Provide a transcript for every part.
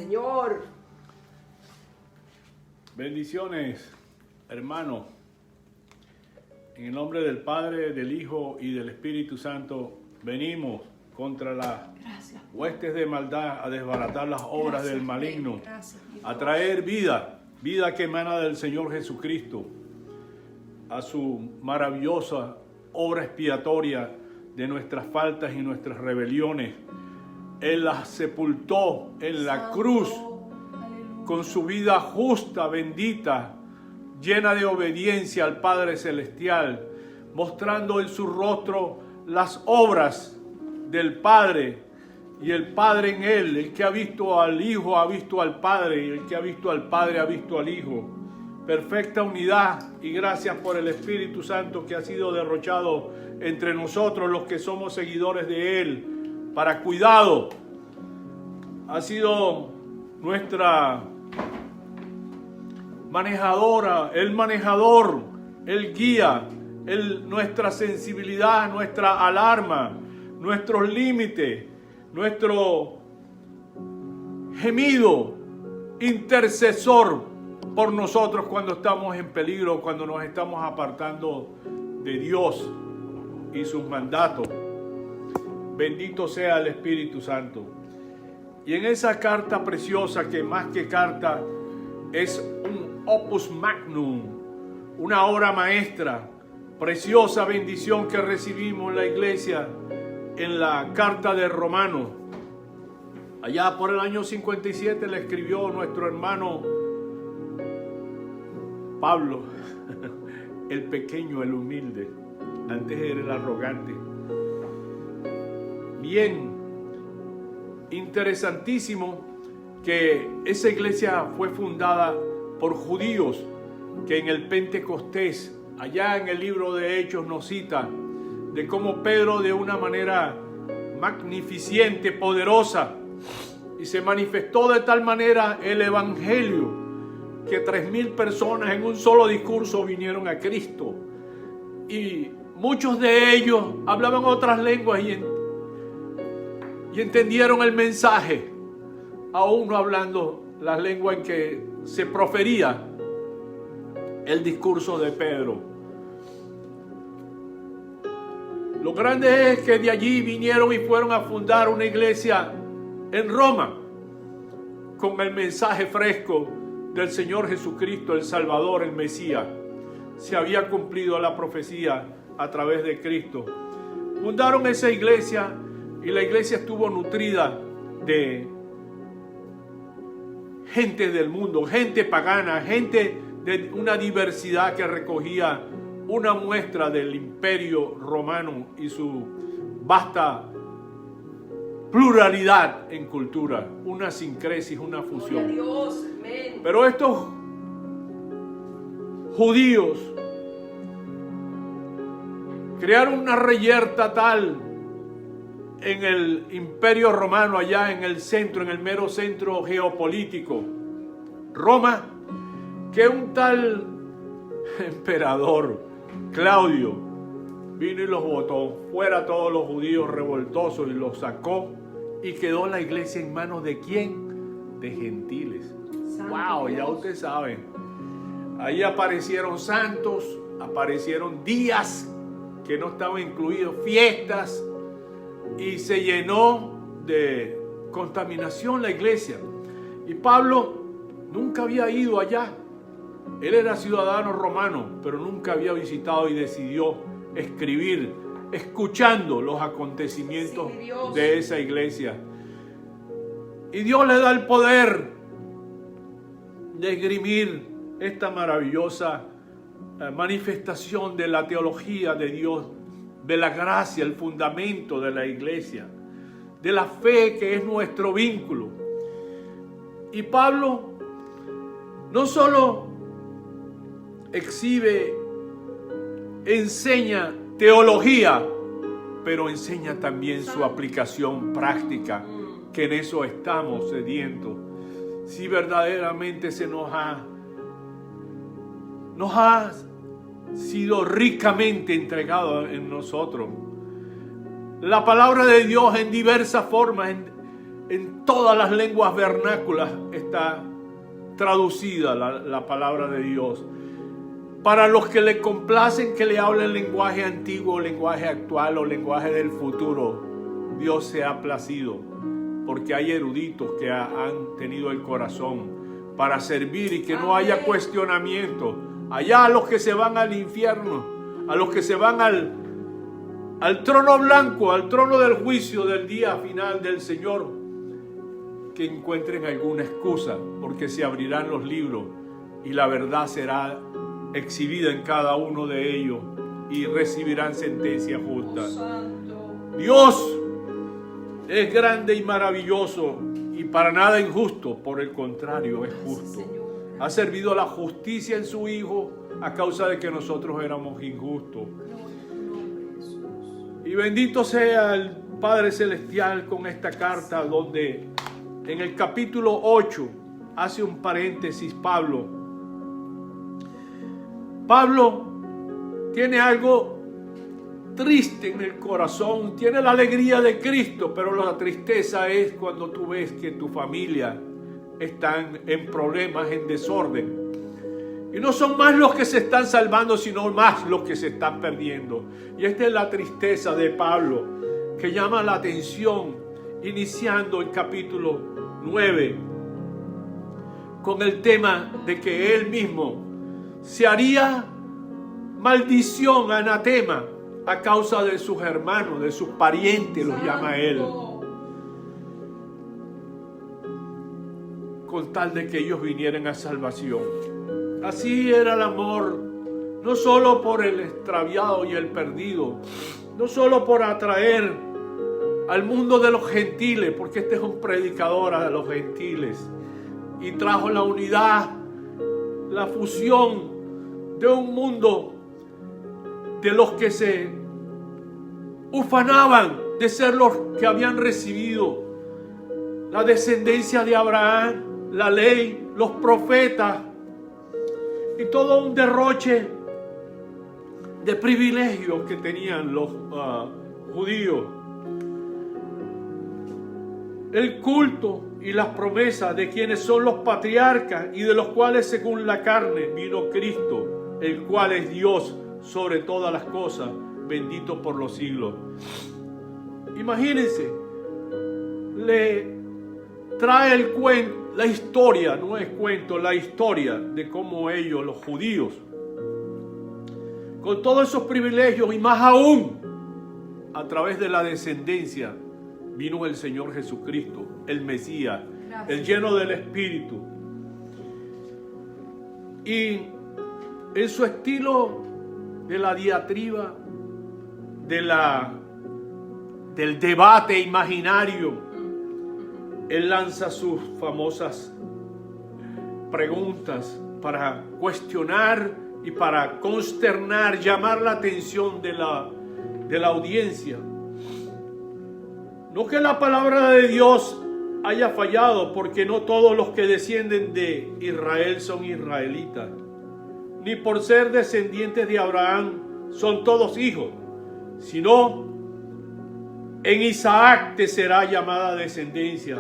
Señor. Bendiciones, hermanos. En el nombre del Padre, del Hijo y del Espíritu Santo, venimos contra las huestes de maldad a desbaratar las obras del maligno, a traer vida que emana del Señor Jesucristo, a su maravillosa obra expiatoria de nuestras faltas y nuestras rebeliones. Él las sepultó en la cruz con su vida justa, bendita, llena de obediencia al Padre Celestial, mostrando en su rostro las obras del Padre, y el Padre en él. El que ha visto al Hijo ha visto al Padre, y el que ha visto al Padre ha visto al Hijo. Perfecta unidad, y gracias por el Espíritu Santo que ha sido derrochado entre nosotros los que somos seguidores de Él, para cuidado. Ha sido nuestra manejadora, el manejador, el guía, nuestra sensibilidad, nuestra alarma, nuestros límites, nuestro gemido intercesor por nosotros cuando estamos en peligro, cuando nos estamos apartando de Dios y sus mandatos. Bendito sea el Espíritu Santo. Y en esa carta preciosa, que más que carta es un opus magnum, una obra maestra, preciosa bendición que recibimos en la iglesia, en la carta de Romanos. Allá por el año 57 le escribió nuestro hermano Pablo, el pequeño, el humilde. Antes era el arrogante. Bien, interesantísimo que esa iglesia fue fundada por judíos, que en el Pentecostés, allá en el libro de Hechos, nos cita de cómo Pedro, de una manera magnificente, poderosa, y se manifestó de tal manera el evangelio que 3,000 personas en un solo discurso vinieron a Cristo, y muchos de ellos hablaban otras lenguas y entendieron el mensaje, aún no hablando la lengua en que se profería el discurso de Pedro. Lo grande es que de allí vinieron y fueron a fundar una iglesia en Roma con el mensaje fresco del Señor Jesucristo, el Salvador, el Mesías. Se había cumplido la profecía a través de Cristo. Fundaron esa iglesia y la iglesia estuvo nutrida de gente del mundo, gente pagana, gente de una diversidad que recogía una muestra del imperio romano y su vasta pluralidad en cultura, una sincresis, una fusión. Dios, amén. Pero estos judíos crearon una reyerta tal en el imperio romano, allá en el centro, en el mero centro geopolítico, Roma, que un tal emperador Claudio vino y los botó fuera, todos los judíos revoltosos, y los sacó, y quedó la iglesia en manos de ¿quién? De gentiles. Wow, ya ustedes saben. Ahí aparecieron santos, aparecieron días que no estaban incluidos, fiestas, y se llenó de contaminación la iglesia. Y Pablo nunca había ido allá. Él era ciudadano romano, pero nunca había visitado, y decidió escribir, escuchando los acontecimientos de esa iglesia. Y Dios le da el poder de esgrimir esta maravillosa manifestación de la teología de Dios, de la gracia, el fundamento de la iglesia, de la fe que es nuestro vínculo. Y Pablo no solo exhibe, enseña teología, pero enseña también su aplicación práctica, que en eso estamos sedientos. Si verdaderamente nos ha sido ricamente entregado en nosotros la palabra de Dios en diversas formas, En todas las lenguas vernáculas está traducida la palabra de Dios. Para los que le complacen que le hablen lenguaje antiguo, lenguaje actual o lenguaje del futuro, Dios se ha placido, porque hay eruditos que han tenido el corazón para servir y que no haya cuestionamiento. Allá a los que se van al infierno, a los que se van al trono blanco, al trono del juicio del día final del Señor, que encuentren alguna excusa, porque se abrirán los libros y la verdad será exhibida en cada uno de ellos y recibirán sentencia justa. Dios es grande y maravilloso y para nada injusto, por el contrario, es justo. Ha servido la justicia en su Hijo a causa de que nosotros éramos injustos. Y bendito sea el Padre Celestial con esta carta, donde en el capítulo 8 hace un paréntesis Pablo. Pablo tiene algo triste en el corazón, tiene la alegría de Cristo, pero la tristeza es cuando tú ves que tu familia están en problemas, en desorden. Y no son más los que se están salvando, sino más los que se están perdiendo. Y esta es la tristeza de Pablo, que llama la atención, iniciando el capítulo 9, con el tema de que él mismo se haría maldición, anatema, a causa de sus hermanos, de sus parientes, los llama él, con tal de que ellos vinieran a salvación. Así era el amor, no solo por el extraviado y el perdido, no solo por atraer al mundo de los gentiles, porque este es un predicador a los gentiles, y trajo la unidad, la fusión de un mundo de los que se ufanaban de ser los que habían recibido la descendencia de Abraham, la ley, los profetas y todo un derroche de privilegios que tenían los judíos. El culto y las promesas de quienes son los patriarcas y de los cuales según la carne vino Cristo, el cual es Dios sobre todas las cosas, bendito por los siglos. Imagínense, le trae el cuento, la historia, no es cuento, la historia de cómo ellos, los judíos, con todos esos privilegios y más aún, a través de la descendencia, vino el Señor Jesucristo, el Mesías, el lleno del Espíritu. Y en su estilo de la diatriba, del debate imaginario, él lanza sus famosas preguntas para cuestionar y para consternar, llamar la atención de la audiencia. No que la palabra de Dios haya fallado, porque no todos los que descienden de Israel son israelitas, ni por ser descendientes de Abraham son todos hijos, sino en Isaac te será llamada descendencia.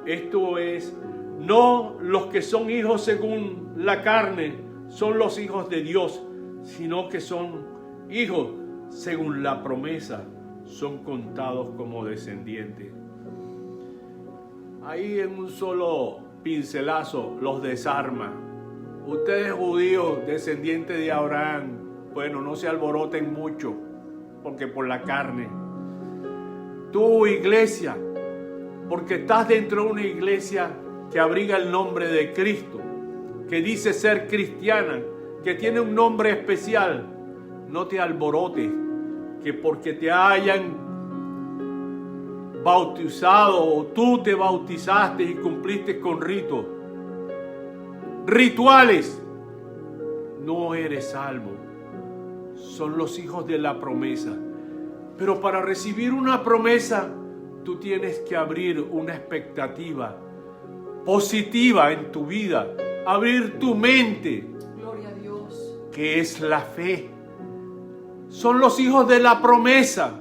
Esto es, no los que son hijos según la carne son los hijos de Dios, sino que son hijos según la promesa, son contados como descendientes. Ahí en un solo pincelazo los desarma. Ustedes judíos, descendientes de Abraham, bueno, no se alboroten mucho, porque por la carne. Tú, iglesia, porque estás dentro de una iglesia que abriga el nombre de Cristo, que dice ser cristiana, que tiene un nombre especial, no te alborotes, que porque te hayan bautizado o tú te bautizaste y cumpliste con ritos, rituales, no eres salvo. Son los hijos de la promesa. Pero para recibir una promesa, tú tienes que abrir una expectativa positiva en tu vida, abrir tu mente, gloria a Dios, que es la fe. Son los hijos de la promesa.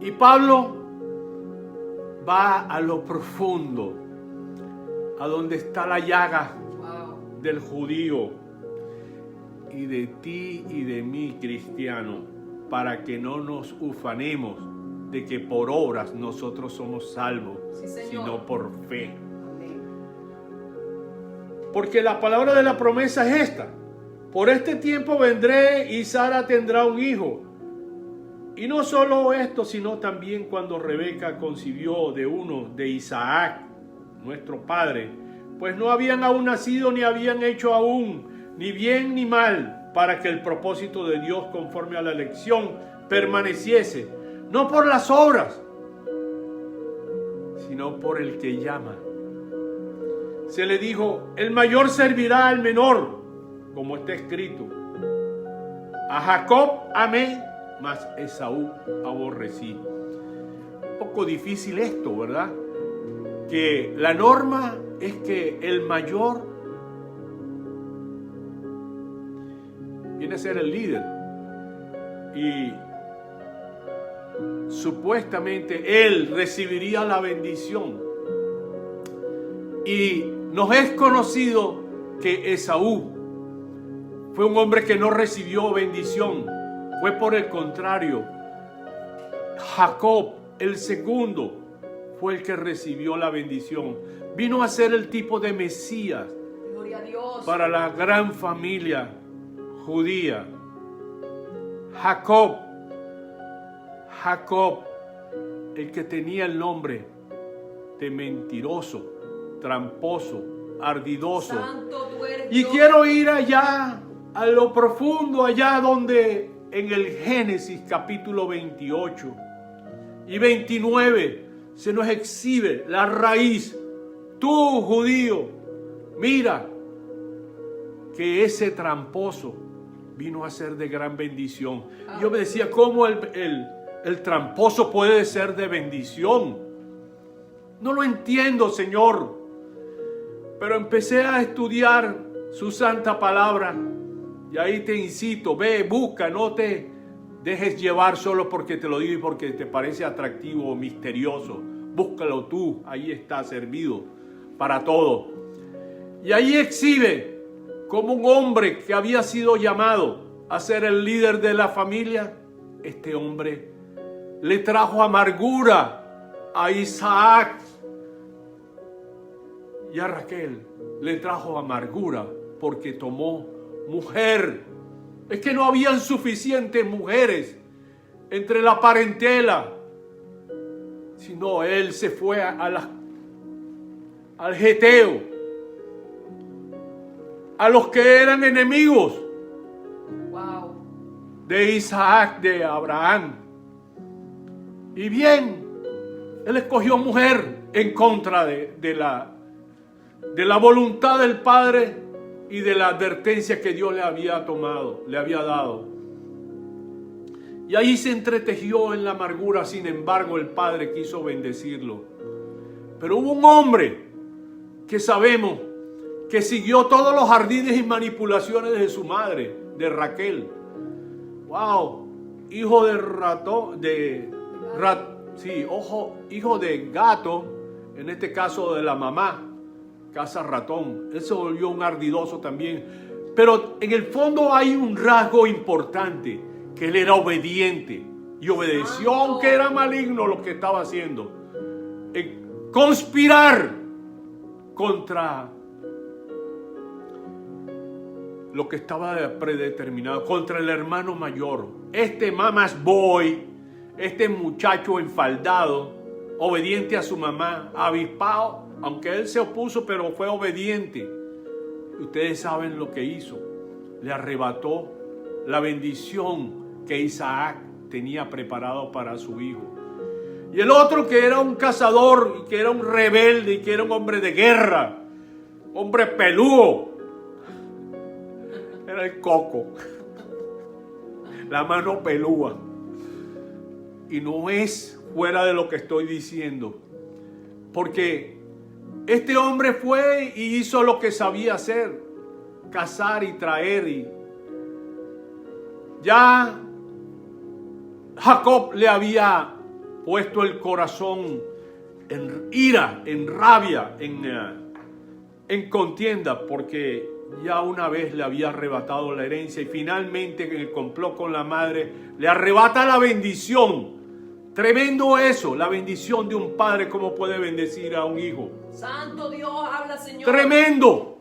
Y Pablo va a lo profundo, a donde está la llaga del judío, y de ti y de mí, cristiano, para que no nos ufanemos de que por obras nosotros somos salvos, sino por fe. Amén. Porque la palabra de la promesa es esta: por este tiempo vendré y Sara tendrá un hijo. Y no solo esto, sino también cuando Rebeca concibió de uno de Isaac, nuestro padre, pues no habían aún nacido ni habían hecho aún ni bien ni mal, para que el propósito de Dios conforme a la elección permaneciese, no por las obras, sino por el que llama. Se le dijo: el mayor servirá al menor, como está escrito: a Jacob amé, mas Esaú aborrecí. Un poco difícil esto, ¿verdad? Que la norma es que el mayor viene a ser el líder, y supuestamente él recibiría la bendición. Y nos es conocido que Esaú fue un hombre que no recibió bendición. Fue por el contrario, Jacob, el segundo, fue el que recibió la bendición. Vino a ser el tipo de Mesías para la gran familia judía. Jacob, el que tenía el nombre de mentiroso, tramposo, ardidoso. Y quiero ir allá, a lo profundo, allá donde en el Génesis capítulo 28 y 29 se nos exhibe la raíz. Tú, judío, mira que ese tramposo vino a ser de gran bendición. Yo me decía, ¿cómo el tramposo puede ser de bendición? No lo entiendo, Señor. Pero empecé a estudiar su santa palabra. Y ahí te incito, ve, busca, no te dejes llevar solo porque te lo digo y porque te parece atractivo o misterioso. Búscalo tú, ahí está servido para todo. Y ahí exhibe como un hombre que había sido llamado a ser el líder de la familia. Este hombre le trajo amargura a Isaac, y a Raquel le trajo amargura porque tomó mujer. Es que no habían suficientes mujeres entre la parentela, sino él se fue al Geteo, a los que eran enemigos de Isaac, de Abraham. Y bien, él escogió mujer en contra de la voluntad del padre y de la advertencia que Dios le había dado. Y ahí se entretejió en la amargura. Sin embargo, el padre quiso bendecirlo. Pero hubo un hombre que sabemos que siguió todos los ardines y manipulaciones de su madre, de Raquel. Hijo hijo de gato, en este caso de la mamá, casa ratón. Él se volvió un ardidoso también. Pero en el fondo hay un rasgo importante, que él era obediente y obedeció aunque era maligno lo que estaba haciendo. Conspirar contra lo que estaba predeterminado, contra el hermano mayor. Este mamas boy, este muchacho enfaldado, obediente a su mamá, avispado, aunque él se opuso, pero fue obediente. Ustedes saben lo que hizo. Le arrebató la bendición que Isaac tenía preparado para su hijo. Y el otro, que era un cazador, y que era un rebelde, y que era un hombre de guerra, hombre peludo, era el coco, la mano pelúa. Y no es fuera de lo que estoy diciendo, porque este hombre fue y hizo lo que sabía hacer: cazar y traer. Y ya Jacob le había puesto el corazón en ira, en rabia, en contienda, porque ya una vez le había arrebatado la herencia y finalmente en el complot con la madre le arrebata la bendición. Tremendo eso, la bendición de un padre, cómo puede bendecir a un hijo. Santo Dios, habla, Señor. Tremendo.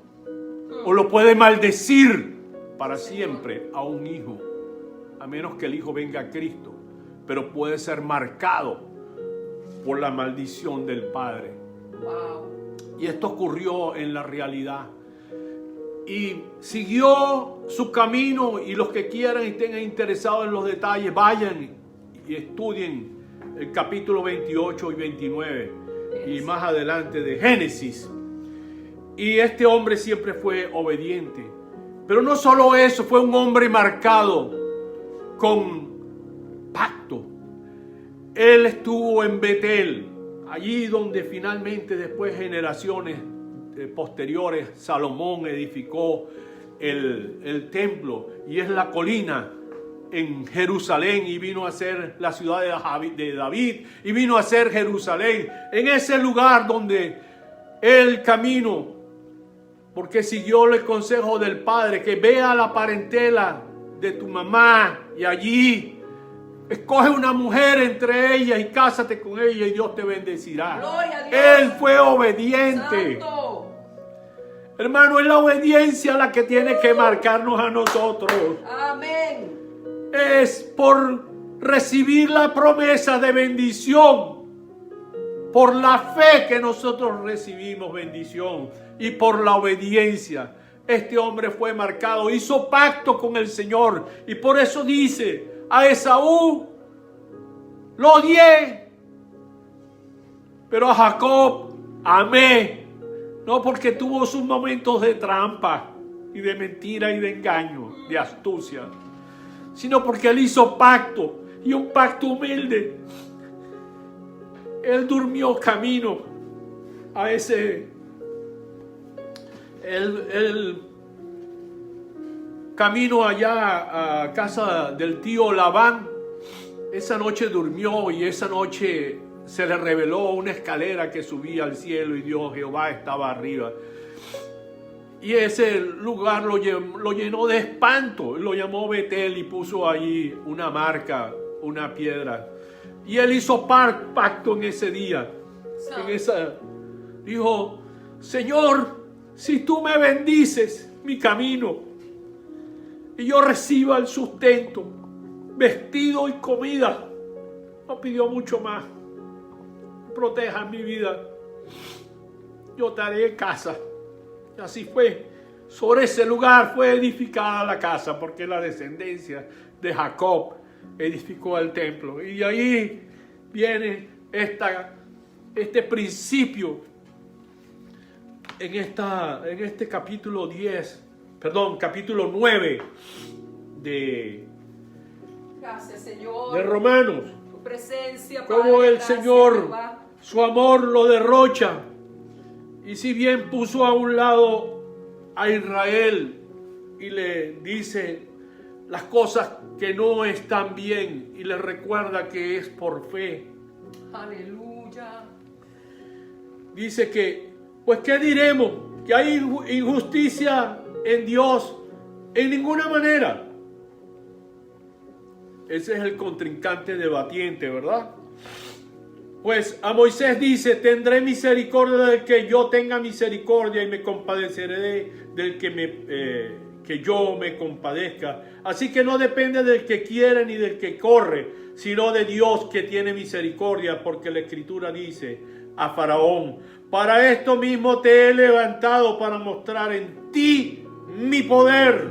O lo puede maldecir para siempre a un hijo, a menos que el hijo venga a Cristo, pero puede ser marcado por la maldición del padre. Wow. Y esto ocurrió en la realidad. Y siguió su camino, y los que quieran y estén interesados en los detalles, vayan y estudien el capítulo 28 y 29 y más adelante de Génesis. Y este hombre siempre fue obediente. Pero no solo eso, fue un hombre marcado con pacto. Él estuvo en Betel, allí donde finalmente después generaciones posteriores Salomón edificó el templo, y es la colina en Jerusalén, y vino a ser la ciudad de David, y vino a ser Jerusalén, en ese lugar donde el camino, porque siguió el consejo del padre, que vea la parentela de tu mamá, y allí escoge una mujer entre ellas y cásate con ella y Dios te bendecirá. Gloria a Dios. Él fue obediente. Santo. Hermano, es la obediencia la que tiene que marcarnos a nosotros. Amén. Es por recibir la promesa de bendición, por la fe que nosotros recibimos bendición, y por la obediencia. Este hombre fue marcado, hizo pacto con el Señor, y por eso dice: a Esaú lo odié, pero a Jacob amé. No porque tuvo sus momentos de trampa y de mentira y de engaño, de astucia, sino porque él hizo pacto, y un pacto humilde. Él durmió camino a ese, el camino allá a casa del tío Labán. Esa noche durmió, y esa noche se le reveló una escalera que subía al cielo, y Dios Jehová estaba arriba. Y ese lugar lo llenó de espanto. Lo llamó Betel y puso allí una marca, una piedra. Y él hizo pacto en ese día. Dijo: Señor, si tú me bendices mi camino, y yo reciba el sustento, vestido y comida, no pidió mucho más, proteja mi vida, yo te haré casa. Y así fue. Sobre ese lugar fue edificada la casa, porque la descendencia de Jacob edificó el templo. Y de ahí viene este principio en este capítulo 9 Gracias, Señor, de Romanos. tu presencia, Cómo Padre, el gracias, Señor, Jehová. su amor lo derrocha. Y si bien puso a un lado a Israel y le dice las cosas que no están bien, y le recuerda que es por fe. Aleluya. Dice que, pues, ¿qué diremos? ¿Que hay injusticia en Dios? En ninguna manera. Ese es el contrincante debatiente, ¿verdad? Pues a Moisés dice: tendré misericordia del que yo tenga misericordia, y me compadeceré del que yo me compadezca. Así que no depende del que quiere ni del que corre, sino de Dios, que tiene misericordia, porque la Escritura dice a Faraón: para esto mismo te he levantado, para mostrar en ti mi poder,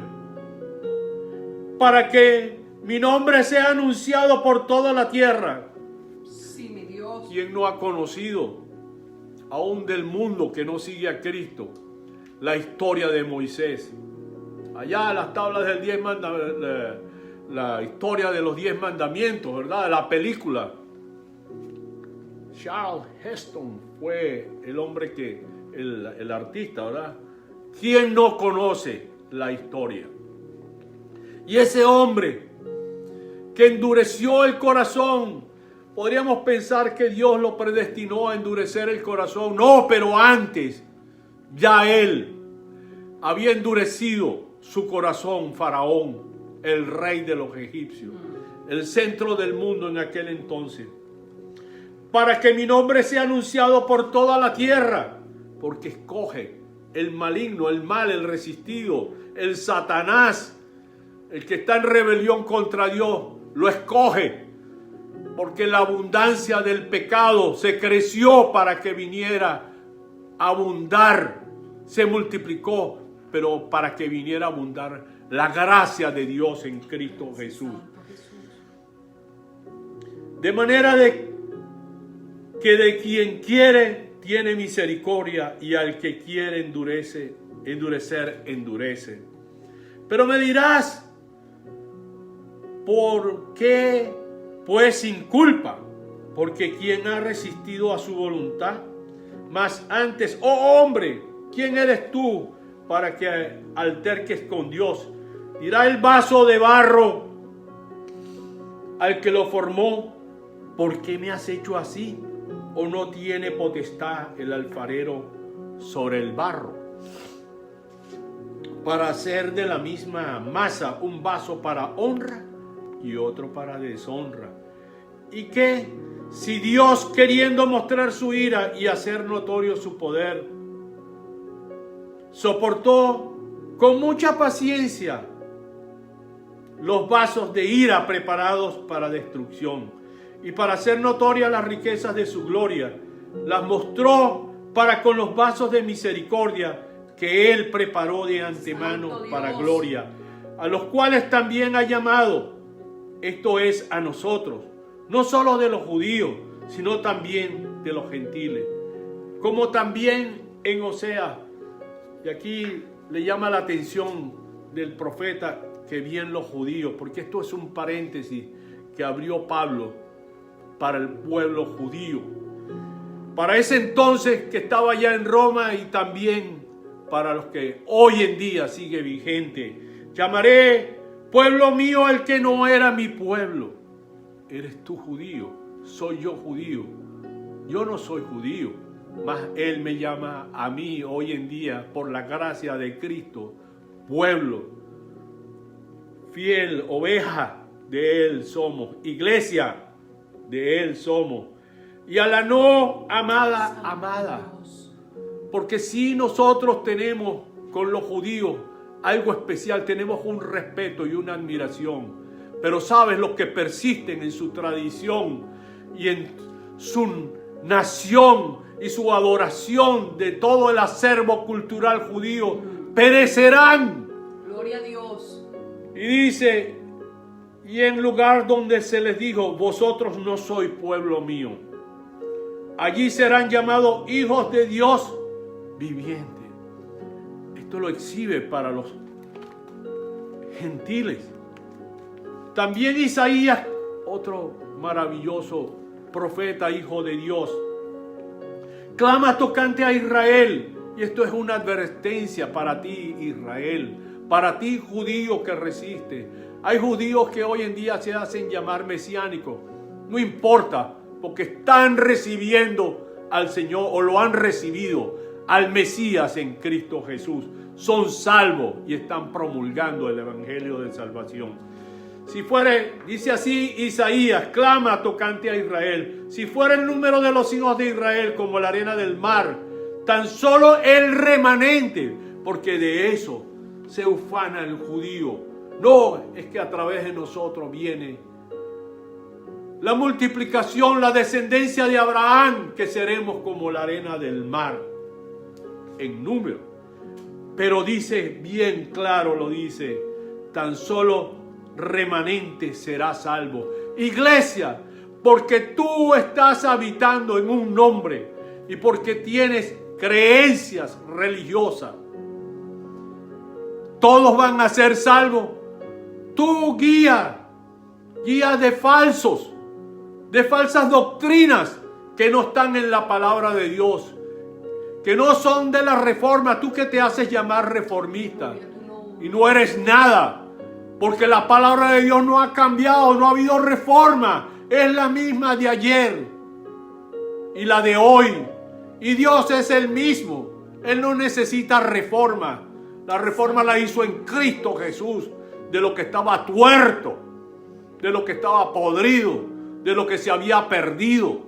para que mi nombre sea anunciado por toda la tierra. Sí, mi Dios. ¿Quién no ha conocido, aún del mundo que no sigue a Cristo, la historia de Moisés? Allá las tablas del 10 mandamientos, la historia de los 10 mandamientos, ¿verdad? La película. Charles Heston fue el hombre el artista, ¿verdad? ¿Quién no conoce la historia? Y ese hombre que endureció el corazón podríamos pensar que Dios lo predestinó a endurecer el corazón. No, pero antes ya Él había endurecido su corazón, Faraón, el rey de los egipcios, el centro del mundo en aquel entonces, para que mi nombre sea anunciado por toda la tierra, porque escoge el maligno, el mal, el resistido, el Satanás, el que está en rebelión contra Dios, lo escoge, porque la abundancia del pecado se creció para que viniera a abundar, se multiplicó, pero para que viniera a abundar la gracia de Dios en Cristo Jesús. De manera que de quien quiere tiene misericordia, y al que quiere endurecer, endurece. Pero me dirás, ¿por qué pues sin culpa? Porque ¿quién ha resistido a su voluntad? Mas antes, oh hombre, ¿quién eres tú para que alterques con Dios? Dirá el vaso de barro al que lo formó, ¿por qué me has hecho así? ¿O no tiene potestad el alfarero sobre el barro para hacer de la misma masa un vaso para honra y otro para deshonra? ¿Y qué si Dios, queriendo mostrar su ira y hacer notorio su poder, soportó con mucha paciencia los vasos de ira preparados para destrucción, y para hacer notorias las riquezas de su gloria, las mostró para con los vasos de misericordia que Él preparó de antemano para gloria, a los cuales también ha llamado, esto es, a nosotros, no solo de los judíos, sino también de los gentiles, como también en Oseas. Y aquí le llama la atención del profeta que bien los judíos, porque esto es un paréntesis que abrió Pablo para el pueblo judío, para ese entonces que estaba ya en Roma, y también para los que hoy en día sigue vigente. Llamaré pueblo mío al que no era mi pueblo. Eres tú judío, soy yo judío. Yo no soy judío, mas Él me llama a mí hoy en día, por la gracia de Cristo, pueblo, fiel, oveja de Él somos, iglesia de Él somos. Y a la no amada, amada. Porque si nosotros tenemos con los judíos algo especial, tenemos un respeto y una admiración. Pero sabes, los que persisten en su tradición y en su nación y su adoración de todo el acervo cultural judío, perecerán. Gloria a Dios. Y dice, y en lugar donde se les dijo, vosotros no sois pueblo mío, allí serán llamados hijos de Dios viviente. Esto lo exhibe para los gentiles. También Isaías, otro maravilloso profeta, hijo de Dios, clama tocante a Israel. Y esto es una advertencia para ti, Israel, para ti, judío que resiste. Hay judíos que hoy en día se hacen llamar mesiánicos. No importa, porque están recibiendo al Señor, o lo han recibido al Mesías en Cristo Jesús. Son salvos y están promulgando el evangelio de salvación. Si fuere, dice así Isaías, clama tocante a Israel. Si fuera el número de los hijos de Israel como la arena del mar, tan solo el remanente, porque de eso se ufana el judío. No, es que a través de nosotros viene la multiplicación, la descendencia de Abraham, que seremos como la arena del mar en número. Pero dice bien claro, lo dice, tan solo remanente será salvo. Iglesia, porque tú estás habitando en un nombre y porque tienes creencias religiosas, todos van a ser salvos. Tú guía de falsos, de falsas doctrinas que no están en la palabra de Dios, que no son de la reforma. Tú que te haces llamar reformista y no eres nada, porque la palabra de Dios no ha cambiado, no ha habido reforma. es la misma de ayer y la de hoy. Y Dios es el mismo. Él no necesita reforma. La reforma la hizo en Cristo Jesús. De lo que estaba tuerto, de lo que estaba podrido, de lo que se había perdido.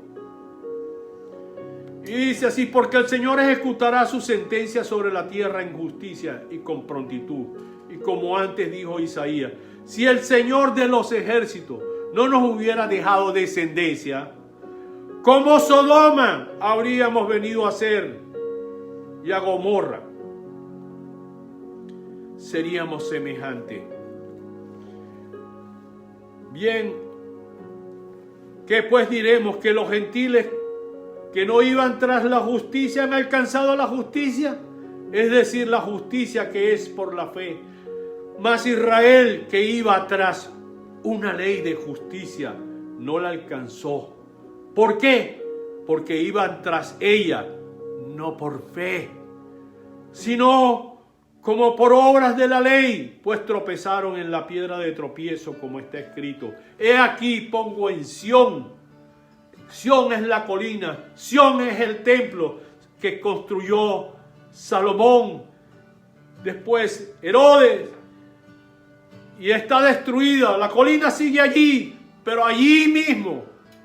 Y dice así: porque el Señor ejecutará su sentencia sobre la tierra en justicia y con prontitud. Y como antes dijo Isaías, si el Señor de los ejércitos no nos hubiera dejado descendencia, como Sodoma habríamos venido a ser, y a Gomorra seríamos semejantes. Bien, ¿qué pues diremos? ¿Que los gentiles que no iban tras la justicia han alcanzado la justicia? Es decir, la justicia que es por la fe. Mas Israel, que iba tras una ley de justicia, no la alcanzó. ¿Por qué? Porque iban tras ella, no por fe, sino como por obras de la ley, pues tropezaron en la piedra de tropiezo, como está escrito: he aquí pongo en Sión. Sión es la colina, Sión es el templo que construyó Salomón, después Herodes, y está destruida. La colina sigue allí, pero allí mismo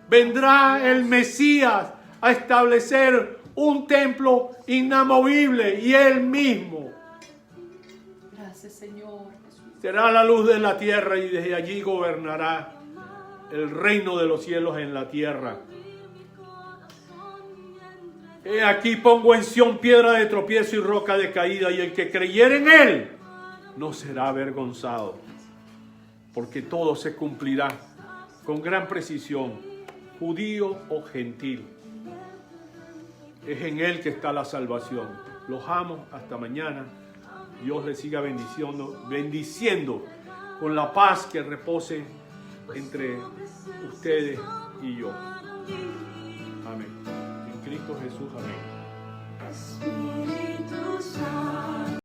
vendrá el Mesías a establecer un templo inamovible, y él mismo Señor Jesús. Será la luz de la tierra, y desde allí gobernará el reino de los cielos en la tierra. He aquí pongo en Sión piedra de tropiezo y roca de caída, y el que creyere en él no será avergonzado, porque todo se cumplirá con gran precisión, judío o gentil. Es en él que está la salvación. Los amo, hasta mañana. Dios les siga bendiciendo con la paz que repose entre ustedes y yo. Amén. En Cristo Jesús, amén.